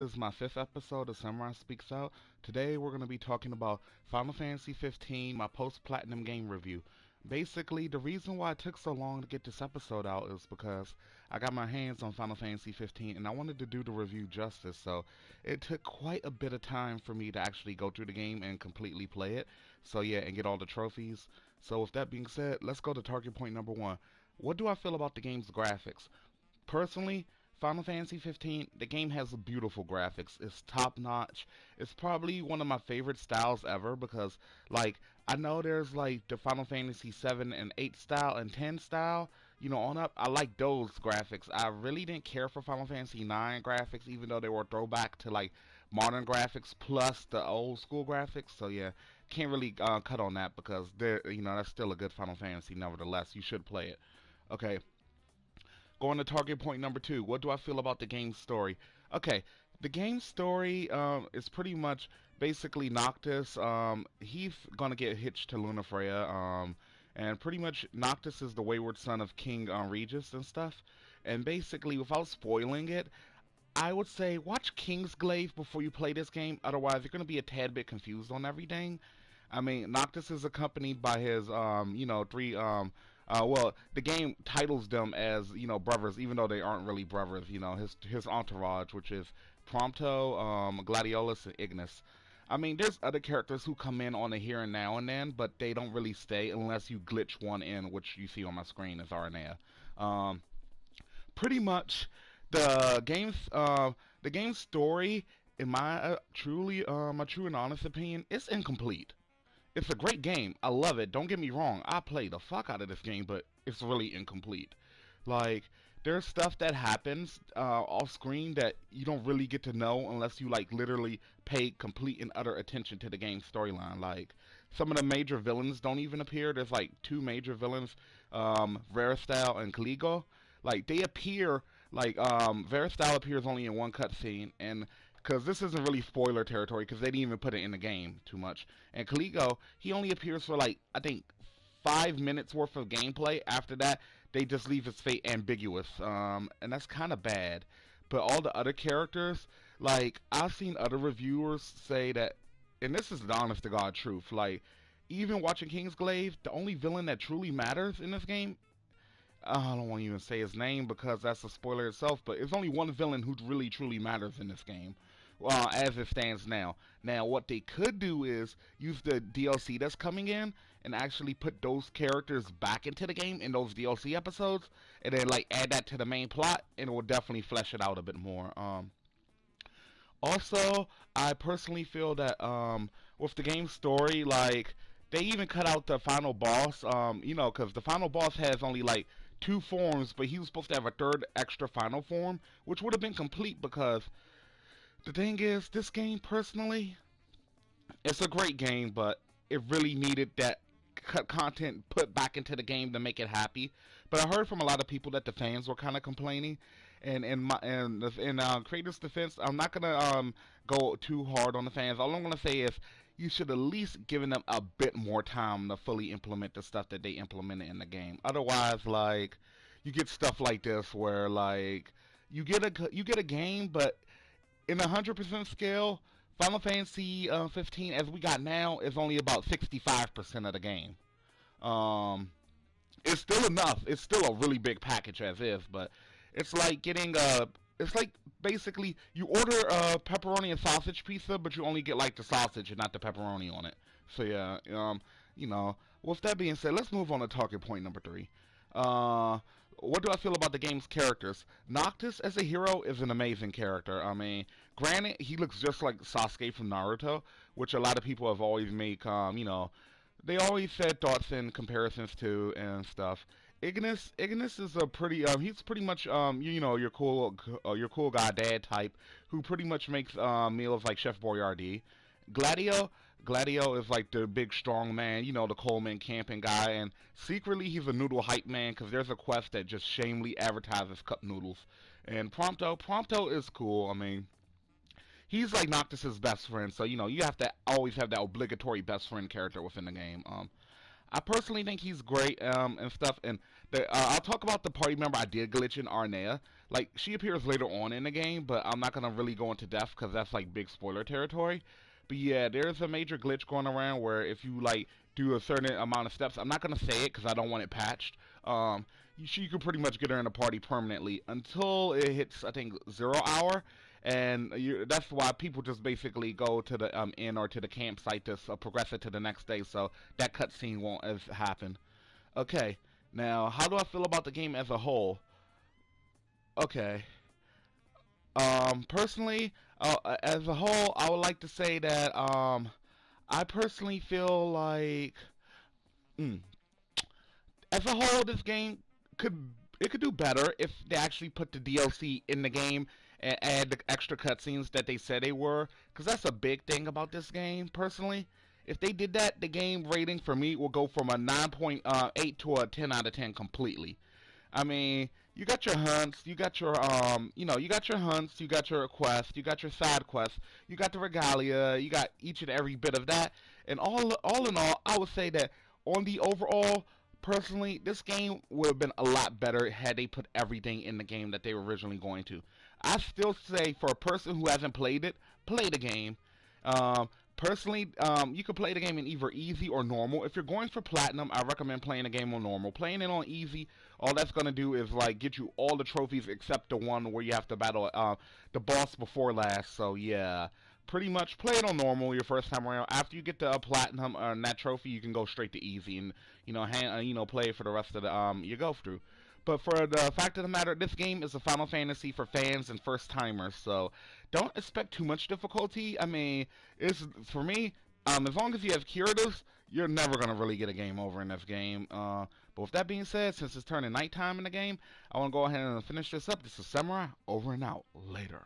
This is my fifth episode of Samurai Speaks Out. Today we're going to be talking about Final Fantasy 15, my post-platinum game review. Basically, the reason why it took so long to get this episode out is because I got my hands on Final Fantasy 15 and I wanted to do the review justice, so it took quite a bit of time for me to actually go through the game and completely play it. So yeah, and get all the trophies. So with that being said, let's go to target point number one. What do I feel about the game's graphics? Personally, Final Fantasy 15, the game has beautiful graphics. It's top notch. It's probably one of my favorite styles ever because, like, I know there's like the Final Fantasy 7 and 8 style and 10 style, on up. I like those graphics. I really didn't care for Final Fantasy 9 graphics, even though they were throwback to like modern graphics plus the old school graphics. So yeah, can't really cut on that because that's still a good Final Fantasy. Nevertheless, you should play it. Okay, going to target point number two. What do I feel about the game's story? Okay, the game's story is pretty much basically Noctis. He's gonna get hitched to Lunafreya. And pretty much Noctis is the wayward son of King Regis and stuff. And basically, without spoiling it, I would say watch Kingsglaive before you play this game. Otherwise, you're gonna be a tad bit confused on everything. I mean, Noctis is accompanied by his, three, the game titles them as, brothers, even though they aren't really brothers. His entourage, which is Prompto, Gladiolus, and Ignis. I mean, there's other characters who come in on a here and now and then, but they don't really stay unless you glitch one in, which you see on my screen as Arnea. Um, Pretty much the game's story, in my true and honest opinion, it's incomplete. It's a great game. I love it. Don't get me wrong. I play the fuck out of this game, but it's really incomplete. Like, there's stuff that happens off screen that you don't really get to know unless you like literally pay complete and utter attention to the game's storyline. Like, some of the major villains don't even appear. There's like two major villains, Veristyle and Caligo. Like, they appear like Veristyle appears only in one cutscene, and because this isn't really spoiler territory because they didn't even put it in the game too much. And Caligo, he only appears for like I think 5 minutes worth of gameplay. After that, they just leave his fate ambiguous, and that's kind of bad. But all the other characters, like I've seen other reviewers say that, and this is the honest to God truth. Like even watching Kingsglaive, the only villain that truly matters in this game, I don't want to even say his name because that's a spoiler itself, but it's only one villain who really truly matters in this game. As it stands now. Now, what they could do is use the DLC that's coming in and actually put those characters back into the game in those DLC episodes, and then like add that to the main plot, and it will definitely flesh it out a bit more. Also, I personally feel that with the game story, like they even cut out the final boss. Because the final boss has only like two forms, but he was supposed to have a third extra final form, which would have been complete because the thing is, this game personally, it's a great game, but it really needed that cut content put back into the game to make it happy. But I heard from a lot of people that the fans were kind of complaining, and in creators' defense, I'm not gonna go too hard on the fans. All I'm gonna say is you should at least given them a bit more time to fully implement the stuff that they implemented in the game. Otherwise, like you get stuff like this where like you get a game, but in a 100% scale, Final Fantasy 15 as we got now is only about 65% of the game. Um, it's still enough. It's still a really big package as is, but it's like getting a. It's like basically you order a pepperoni and sausage pizza, but you only get like the sausage and not the pepperoni on it. So yeah, With that being said, let's move on to target point number three. Uh, what do I feel about the game's characters? Noctis as a hero is an amazing character. I mean, granted, he looks just like Sasuke from Naruto, which a lot of people have always made, they always said thoughts and comparisons to and stuff. Ignis is a pretty, he's pretty much, your cool guy dad type who pretty much makes meals like Chef Boyardee. Gladio, Gladio is like the big strong man, the Coleman camping guy, and secretly he's a noodle hype man because there's a quest that just shamelessly advertises cup noodles. And Prompto is cool. I mean, he's like Noctis's best friend, so you have to always have that obligatory best friend character within the game. I personally think he's great and stuff. And I'll talk about the party member I did glitch in, Arnea. Like she appears later on in the game, but I'm not gonna really go into depth because that's like big spoiler territory. But yeah, there's a major glitch going around where if you like do a certain amount of steps, I'm not gonna say it because I don't want it patched. You could pretty much get her in the party permanently until it hits I think 0 hour, and that's why people just basically go to the inn or to the campsite to progress it to the next day, so that cutscene won't as happen. Okay, now how do I feel about the game as a whole? Okay, personally, as a whole, I would like to say that I personally feel like mm, as a whole, this game could it could do better if they actually put the DLC in the game and add the extra cutscenes that they said they were. Because that's a big thing about this game, personally. If they did that, the game rating for me will go from a 9.8 to a 10 out of 10 completely. I mean, you got your hunts, you got your you got your hunts, you got your quests, you got your side quests, you got the regalia, you got each and every bit of that, and all in all, I would say that on the overall, personally, this game would have been a lot better had they put everything in the game that they were originally going to. I still say for a person who hasn't played it, play the game. Personally, you can play the game in either easy or normal. If you're going for platinum, I recommend playing the game on normal. Playing it on easy, all that's gonna do is like get you all the trophies except the one where you have to battle the boss before last. So yeah, pretty much play it on normal your first time around. After you get the platinum and that trophy, you can go straight to easy and play it for the rest of the your go through. But for the fact of the matter, this game is a Final Fantasy for fans and first timers, so don't expect too much difficulty. I mean, it's for me. As long as you have curatives, you're never gonna really get a game over in this game. But with that being said, since it's turning nighttime in the game, I want to go ahead and finish this up. This is Samurai over and out. Later.